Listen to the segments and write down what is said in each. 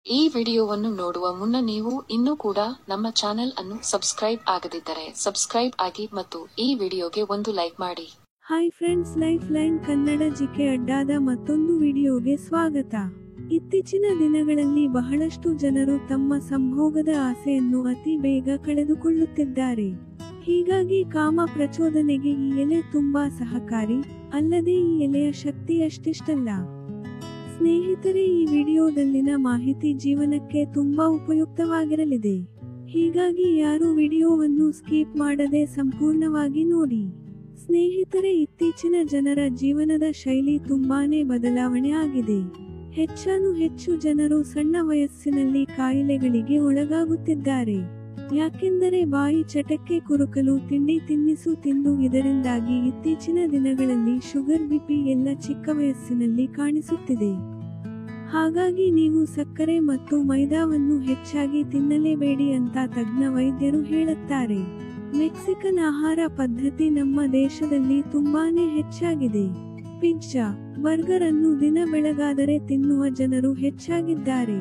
ಈ ವಿಡಿಯೋವನ್ನು ನೋಡುವ ಮುನ್ನ ನೀವು ಇನ್ನೂ ಕೂಡ ನಮ್ಮ ಚಾನೆಲ್ ಅನ್ನು ಸಬ್ಸ್ಕ್ರೈಬ್ ಆಗದಿದ್ದರೆ ಸಬ್ಸ್ಕ್ರೈಬ್ ಆಗಿ ಮತ್ತು ಈ ವಿಡಿಯೋಗೆ ಒಂದು ಲೈಕ್ ಮಾಡಿ. Hi friends, life line Kannada GK ಅಡ್ಡಾದ ಮತ್ತೊಂದು ವಿಡಿಯೋಗೆ ಸ್ವಾಗತ. ಇತ್ತೀಚಿನ ದಿನಗಳಲ್ಲಿ ಬಹಳಷ್ಟು ಜನರು ತಮ್ಮ ಸಂಭೋಗದ ಆಸೆಯನ್ನು ಅತಿ ಬೇಗ ಕಳೆದುಕೊಳ್ಳುತ್ತಿದ್ದಾರೆ. ಹೀಗಾಗಿ ಕಾಮ ಪ್ರಚೋದನೆಗೆ ಈ ಎಲೆ ತುಂಬಾ ಸಹಕಾರಿ. ಅಲ್ಲದೆ ಈ ಎಲೆಯ ಶಕ್ತಿ ಅಷ್ಟಿಷ್ಟಲ್ಲ. ಸ್ನೇಹಿತರೆ, ಈ ವಿಡಿಯೋದಲ್ಲಿನ ಮಾಹಿತಿ ಜೀವನಕ್ಕೆ ತುಂಬಾ ಉಪಯುಕ್ತವಾಗಿರಲಿದೆ. ಹೀಗಾಗಿ ಯಾರು ವಿಡಿಯೋವನ್ನು ಸ್ಕಿಪ್ ಮಾಡದೆ ಸಂಪೂರ್ಣವಾಗಿ ನೋಡಿ. ಸ್ನೇಹಿತರೆ, ಇತ್ತೀಚಿನ ಜನರ ಜೀವನದ ಶೈಲಿ ತುಂಬಾನೇ ಬದಲಾವಣೆ ಆಗಿದೆ. ಹೆಚ್ಚು ಜನರು ಸಣ್ಣ ವಯಸ್ಸಿನಲ್ಲಿ ಕಾಯಿಲೆಗಳಿಗೆ ಒಳಗಾಗುತ್ತಿದ್ದಾರೆ. ಯಾಕೆಂದರೆ ಬಾಯಿ ಚಟಕ್ಕೆ ಕುರುಕಲು ತಿಂಡಿ ತಿನ್ನಿಸು ತಿಂದು. ಇದರಿಂದಾಗಿ ಇತ್ತೀಚಿನ ದಿನಗಳಲ್ಲಿ ಶುಗರ್, ಬಿಪಿ ಎಲ್ಲ ಚಿಕ್ಕ ವಯಸ್ಸಿನಲ್ಲಿ ಕಾಣಿಸುತ್ತಿದೆ. ಹಾಗಾಗಿ ನೀವು ಸಕ್ಕರೆ ಮತ್ತು ಮೈದಾವನ್ನು ಹೆಚ್ಚಾಗಿ ತಿನ್ನಲೇಬೇಡಿ ಅಂತ ತಜ್ಞ ವೈದ್ಯರು ಹೇಳುತ್ತಾರೆ. ಮೆಕ್ಸಿಕನ್ ಆಹಾರ ಪದ್ಧತಿ ನಮ್ಮ ದೇಶದಲ್ಲಿ ತುಂಬಾನೇ ಹೆಚ್ಚಾಗಿದೆ. ಪಿಜ್ಜಾ, ಬರ್ಗರ್ ಅನ್ನು ದಿನ ಬೆಳಗಾದರೆ ತಿನ್ನುವ ಜನರು ಹೆಚ್ಚಾಗಿದ್ದಾರೆ.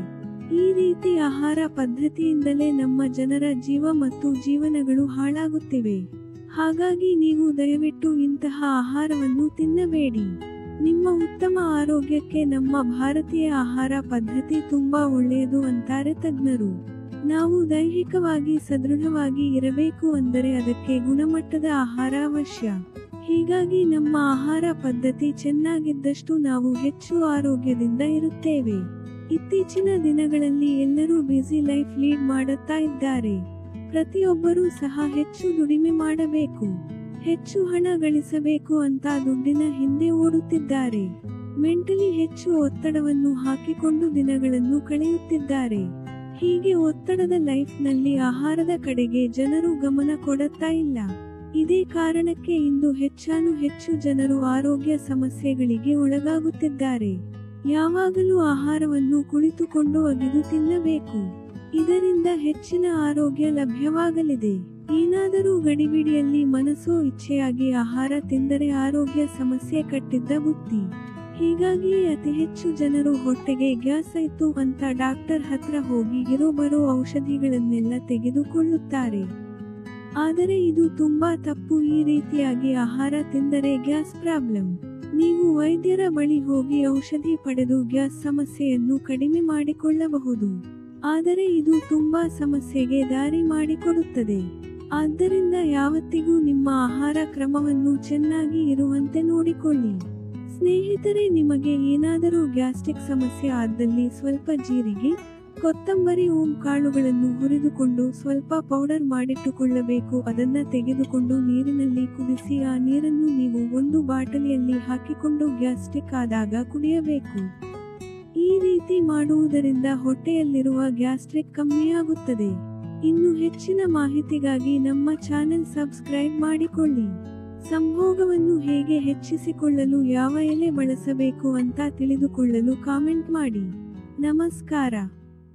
ಈ ರೀತಿ ಆಹಾರ ಪದ್ಧತಿಯಿಂದಲೇ ನಮ್ಮ ಜನರ ಜೀವ ಮತ್ತು ಜೀವನಗಳು ಹಾಳಾಗುತ್ತಿವೆ. ಹಾಗಾಗಿ ನೀವು ದಯವಿಟ್ಟು ಇಂತಹ ಆಹಾರವನ್ನು ತಿನ್ನಬೇಡಿ. ನಿಮ್ಮ ಉತ್ತಮ ಆರೋಗ್ಯಕ್ಕೆ ನಮ್ಮ ಭಾರತೀಯ ಆಹಾರ ಪದ್ಧತಿ ತುಂಬಾ ಒಳ್ಳೆಯದು ಅಂತಾರೆ ತಜ್ಞರು. ನಾವು ದೈಹಿಕವಾಗಿ ಸದೃಢವಾಗಿ ಇರಬೇಕು ಅಂದರೆ ಅದಕ್ಕೆ ಗುಣಮಟ್ಟದ ಆಹಾರ ಅವಶ್ಯ. ಹೀಗಾಗಿ ನಮ್ಮ ಆಹಾರ ಪದ್ಧತಿ ಚೆನ್ನಾಗಿದ್ದಷ್ಟು ನಾವು ಹೆಚ್ಚು ಆರೋಗ್ಯದಿಂದ ಇರುತ್ತೇವೆ. ಇತ್ತೀಚಿನ ದಿನಗಳಲ್ಲಿ ಎಲ್ಲರೂ ಬ್ಯುಸಿ ಲೈಫ್ ಲೀಡ್ ಮಾಡುತ್ತಾ ಇದ್ದಾರೆ. ಪ್ರತಿಯೊಬ್ಬರೂ ಸಹ ಹೆಚ್ಚು ದುಡಿಮೆ ಮಾಡಬೇಕು, ಹೆಚ್ಚು ಹಣ ಗಳಿಸಬೇಕು ಅಂತ ದುಡ್ಡಿನ ಹಿಂದೆ ಓಡುತ್ತಿದ್ದಾರೆ. ಮೆಂಟಲಿ ಹೆಚ್ಚು ಒತ್ತಡವನ್ನು ಹಾಕಿಕೊಂಡು ದಿನಗಳನ್ನು ಕಳೆಯುತ್ತಿದ್ದಾರೆ. ಹೀಗೆ ಒತ್ತಡದ ಲೈಫ್ ನಲ್ಲಿ ಆಹಾರದ ಕಡೆಗೆ ಜನರು ಗಮನ ಕೊಡುತ್ತಾ ಇಲ್ಲ. ಇದೇ ಕಾರಣಕ್ಕೆ ಇಂದು ಹೆಚ್ಚು ಜನರು ಆರೋಗ್ಯ ಸಮಸ್ಯೆಗಳಿಗೆ ಒಳಗಾಗುತ್ತಿದ್ದಾರೆ. ಯಾವಾಗಲೂ ಆಹಾರವನ್ನು ಕುಳಿತುಕೊಂಡು ಅಗಿದು ತಿನ್ನಬೇಕು. ಇದರಿಂದ ಹೆಚ್ಚಿನ ಆರೋಗ್ಯ ಲಭ್ಯವಾಗಲಿದೆ. ಏನಾದರೂ ಗಡಿಬಿಡಿಯಲ್ಲಿ ಮನಸ್ಸೋ ಇಚ್ಛೆಯಾಗಿ ಆಹಾರ ತಿಂದರೆ ಆರೋಗ್ಯ ಸಮಸ್ಯೆ ಕಟ್ಟಿದ್ದ ಬುತ್ತಿ. ಹೀಗಾಗಿ ಅತಿ ಹೆಚ್ಚು ಜನರು ಹೊಟ್ಟೆಗೆ ಗ್ಯಾಸ್ ಆಯ್ತು ಅಂತ ಡಾಕ್ಟರ್ ಹತ್ರ ಹೋಗಿ ಇರೋ ಬರೋ ಔಷಧಿಗಳನ್ನೆಲ್ಲ ತೆಗೆದುಕೊಳ್ಳುತ್ತಾರೆ. ಆದರೆ ಇದು ತುಂಬಾ ತಪ್ಪು. ಈ ರೀತಿಯಾಗಿ ಆಹಾರ ತಿಂದರೆ ಗ್ಯಾಸ್ ಪ್ರಾಬ್ಲಮ್. ನೀವು ವೈದ್ಯರ ಬಳಿ ಹೋಗಿ ಔಷಧಿ ಪಡೆದು ಗ್ಯಾಸ್ ಸಮಸ್ಯೆಯನ್ನು ಕಡಿಮೆ ಮಾಡಿಕೊಳ್ಳಬಹುದು. ಆದರೆ ಇದು ತುಂಬಾ ಸಮಸ್ಯೆಗೆ ದಾರಿ ಮಾಡಿಕೊಡುತ್ತದೆ. ಆದ್ದರಿಂದ ಯಾವತ್ತಿಗೂ ನಿಮ್ಮ ಆಹಾರ ಕ್ರಮವನ್ನು ಚೆನ್ನಾಗಿ ಇರುವಂತೆ ನೋಡಿಕೊಳ್ಳಿ. ಸ್ನೇಹಿತರೆ, ನಿಮಗೆ ಏನಾದರೂ ಗ್ಯಾಸ್ಟ್ರಿಕ್ ಸಮಸ್ಯೆ ಆದಲ್ಲಿ ಸ್ವಲ್ಪ ಜೀರಿಗೆ, ಕೊತ್ತಂಬರಿ, ಕಾಳುಗಳನ್ನು ಹುರಿದುಕೊಂಡು ಸ್ವಲ್ಪ ಪೌಡರ್ ಮಾಡಿಟ್ಟುಕೊಳ್ಳಬೇಕು. ಅದನ್ನ ತೆಗೆದುಕೊಂಡು ನೀರಿನಲ್ಲಿ ಕುದಿಸಿ ಆ ನೀರನ್ನು ನೀವು ಒಂದು ಬಾಟಲಿಯಲ್ಲಿ ಹಾಕಿಕೊಂಡು ಗ್ಯಾಸ್ಟ್ರಿಕ್ ಆದಾಗ ಕುಡಿಯಬೇಕು. ಈ ರೀತಿ ಮಾಡುವುದರಿಂದ ಹೊಟ್ಟೆಯಲ್ಲಿರುವ ಗ್ಯಾಸ್ಟ್ರಿಕ್ ಕಮ್ಮಿಯಾಗುತ್ತದೆ. ಇನ್ನು ಹೆಚ್ಚಿನ ಮಾಹಿತಿಗಾಗಿ ನಮ್ಮ ಚಾನೆಲ್ ಸಬ್ಸ್ಕ್ರೈಬ್ ಮಾಡಿಕೊಳ್ಳಿ. ಸಂಭೋಗವನ್ನು ಹೇಗೆ ಹೆಚ್ಚಿಸಿಕೊಳ್ಳಲು ಯಾವ ಎಲೆ ಬಳಸಬೇಕು ಅಂತ ತಿಳಿದುಕೊಳ್ಳಲು ಕಾಮೆಂಟ್ ಮಾಡಿ. ನಮಸ್ಕಾರ.